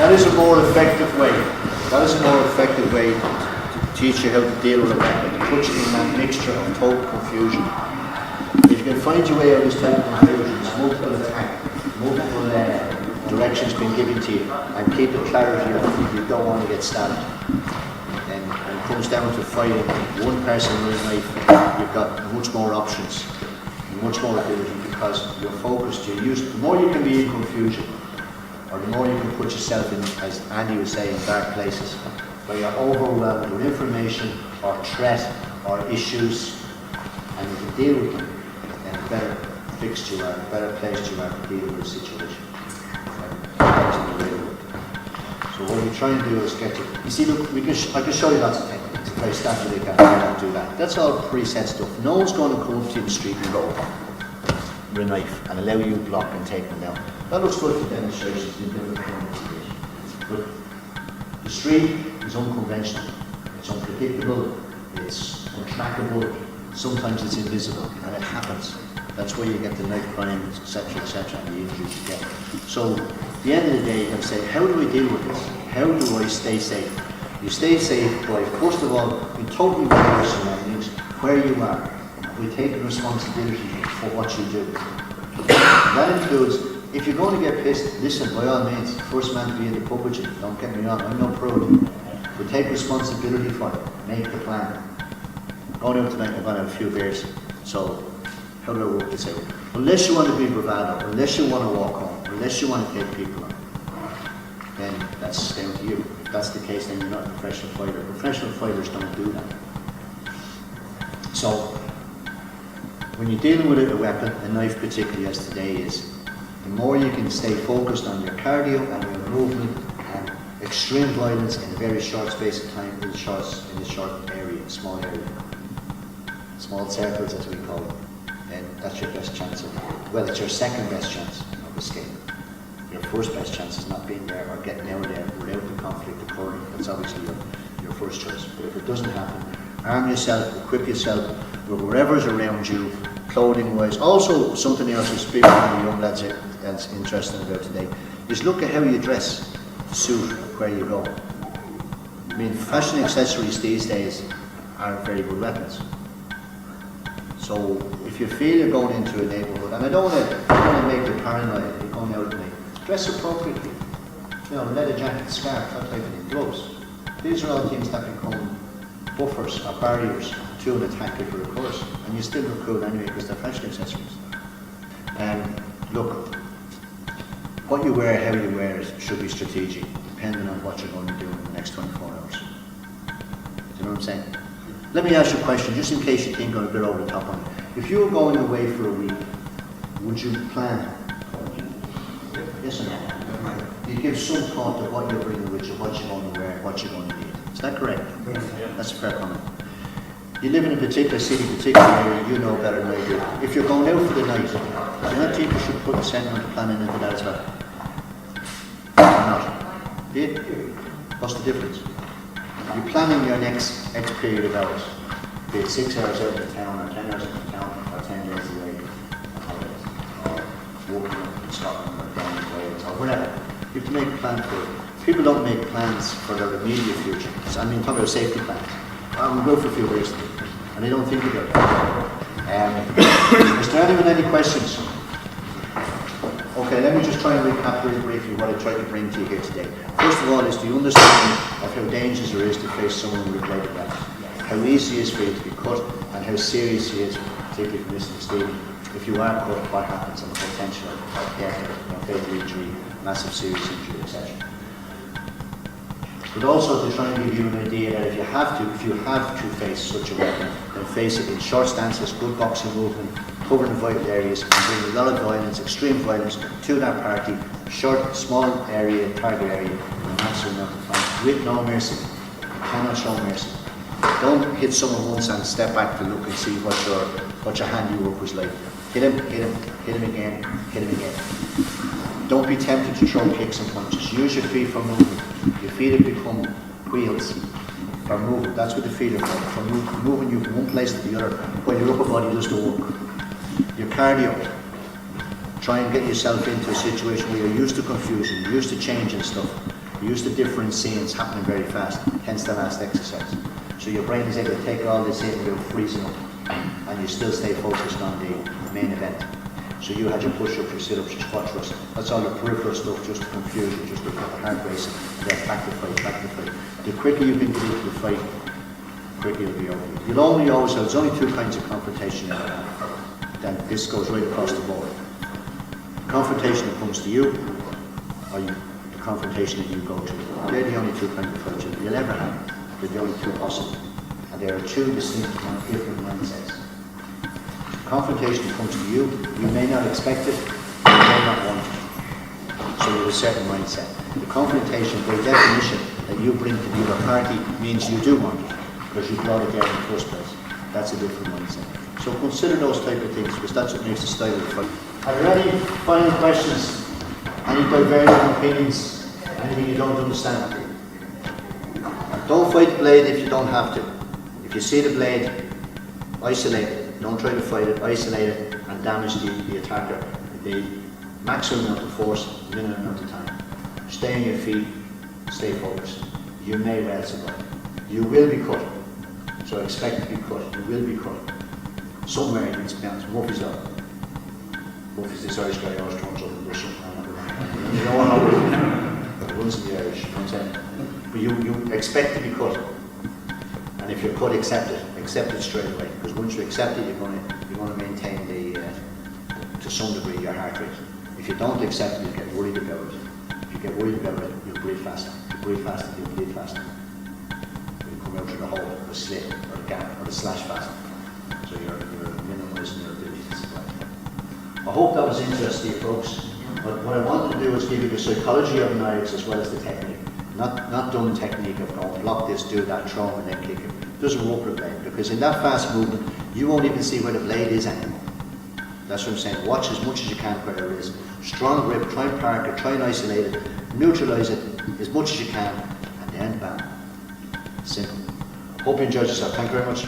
That is a more effective way. That is a more effective way to teach you how to deal with it, and put you in that mixture of total confusion. If you can find your way out of this total confusion, there's multiple attacks, multiple directions being given to you, and keep the clarity of you don't want to get stabbed. And when it comes down to fighting one person with a knife, you've got much more options, much more ability, because you're focused, you're used. The more you can be in confusion, or the more you can put yourself in, as Andy was saying, dark places, where you're overwhelmed with information or threat or issues, and you can deal with them, then the better fixed you are, the better placed you are to deal with the situation. So what we try and do is get you see, look, I can show you lots of techniques. If I stand you, can't do that. That's all preset stuff. No one's going to come up to you in the street and go with a knife and allow you to block and take them down. That looks good for demonstrations. But the street is unconventional, it's unpredictable, it's untrackable, sometimes it's invisible, and it happens. That's where you get the knife crimes, etc., and the injuries you get. So, at the end of the day, you can say, how do we deal with this? How do I stay safe? You stay safe by, first of all, being totally aware of your surroundings, where you are. We take the responsibility for what you do. That includes, if you're going to get pissed, listen, by all means, first man to be in the pub with you, don't get me wrong, I'm no pro. But take responsibility for it, make the plan. Going out tonight, I'm going to have a few beers, so how do I work this out? Unless you want to be bravado, unless you want to walk home, unless you want to take people on, then that's down to you. If that's the case, then you're not a professional fighter. Professional fighters don't do that. So, when you're dealing with a weapon, a knife particularly as today is, the more you can stay focused on your cardio and your movement and extreme violence in a very short space of time, in a short area, small area, small circles as we call it, then that's your best chance of, well, it's your second best chance of escape. Your first best chance is not being there or getting out of there without the conflict occurring. That's obviously your first choice. But if it doesn't happen, arm yourself, equip yourself with whatever's around you, clothing-wise. Also, something else we speak to the young lads that's interesting about today is look at how you dress to suit where you go. I mean, fashion accessories these days aren't very good weapons. So if you feel you're going into a neighbourhood, and I don't want to make you paranoid if you're going out with me, dress appropriately. You know, leather jacket, scarf, that type of thing, gloves. These are all things that become buffers or barriers to an attack if it occurs, and you still look cool anyway because they're fashion accessories. Look, what you wear, how you wear it should be strategic, depending on what you're going to do in the next 24 hours. Do you know what I'm saying? Let me ask you a question, just in case you think I'm a bit over the top on it. If you were going away for a week, would you plan? Yes or no? You give some thought to what you're bringing with you, what you're going to wear, what you're going to need. Is that correct? Yeah. That's a fair comment. You live in a particular city, particular area, you know better than I do. If you're going out for the night, do you not think you should put a sentimental planning into that as well? Or not? Do you? What's the difference? You're planning your next X period of hours, be it 6 hours out of town, or 10 hours out of town, or 10 days away, or walking up in Scotland, or down in Wales, or whatever. You have to make a plan for it. People don't make plans for their immediate future. I mean, talk about safety plans. We'll go for a few years, and they don't think about it. Is there anyone any questions? Okay, let me just try and recap very briefly what I tried to bring to you here today. First of all is the understanding of how dangerous there is to face someone with a bladed rat, how easy it is for you to be cut, and how serious it is, particularly for Mr. Stephen. If you are cut, what happens, and the potential of death, fatal injury, massive serious injury, etc. But also to try and give you an idea that if you have to face such a weapon, then face it in short stances, good boxing movement, covering the vital areas, and bring a lot of violence, extreme violence, to that party, short, small area, target area, and maximum amount of time, with no mercy. You cannot show mercy. Don't hit someone once and step back to look and see what your handiwork was like. Hit him, hit him, hit him again, hit him again. Don't be tempted to throw kicks and punches. Use your feet for movement. Your feet have become wheels for movement. That's what the feet are for. For moving you from one place to the other, while your upper body does the work. Your cardio. Try and get yourself into a situation where you're used to confusion, you're used to changing stuff, you're used to different scenes happening very fast, hence the last exercise. So your brain is able to take all this in without freezing up, and you still stay focused on the main event. So you had your push-ups, your sit-ups, your squat thrusts. That's all the peripheral stuff, just to confuse you, just to get the heart racing, and then back to fight, back to fight. The quicker you can get into the fight, the quicker you'll be over. You'll only always have, there's only two kinds of confrontation in it. Then this goes right across the board. The confrontation that comes to you, or the confrontation that you go to. They're the only two kinds of fights you'll ever have. They're the only two possible. And there are two distinct, different mindsets. The confrontation that comes to you, you may not expect it, you may not want it. So you have a certain mindset. The confrontation, by definition, that you bring to the other party means you do want it, because you brought it there in the first place. That's a different mindset. So consider those type of things, because that's what makes the style of the fight. Are there any final questions? Any divergent opinions? Anything you don't understand? Don't fight the blade if you don't have to. If you see the blade, isolate it. Don't try to fight it, isolate it, and damage the attacker. The maximum amount of force, minimum amount of time. Stay on your feet, stay focused. You may well survive. You will be cut. So expect to be cut. You will be cut. Somewhere in this balance. Murphy's Law. Murphy's this Irish guy always turns up and does something. You don't want to runs in the Irish, you know what I'm saying? But you expect to be cut. And if you're cut, accept it. Accept it straight away. Because once you accept it, you're going to maintain to some degree, your heart rate. If you don't accept it, you get worried about it. If you get worried about it, you'll breathe faster. If you breathe faster, you'll bleed faster. You'll come out through the hole, or the slit, or the gap, or the slash faster. So you're minimising your ability to survive. I hope that was interesting, folks. But what I wanted to do is give you the psychology of knives as well as the technique. Not dumb technique of going, block this, do that, throw him, and then kick him. It doesn't work with blade, because in that fast movement, you won't even see where the blade is anymore. That's what I'm saying. Watch as much as you can where it is. Strong grip, try and park it, try and isolate it, neutralise it as much as you can, and then bam. Simple. Hope you enjoyed yourself. Thank you very much.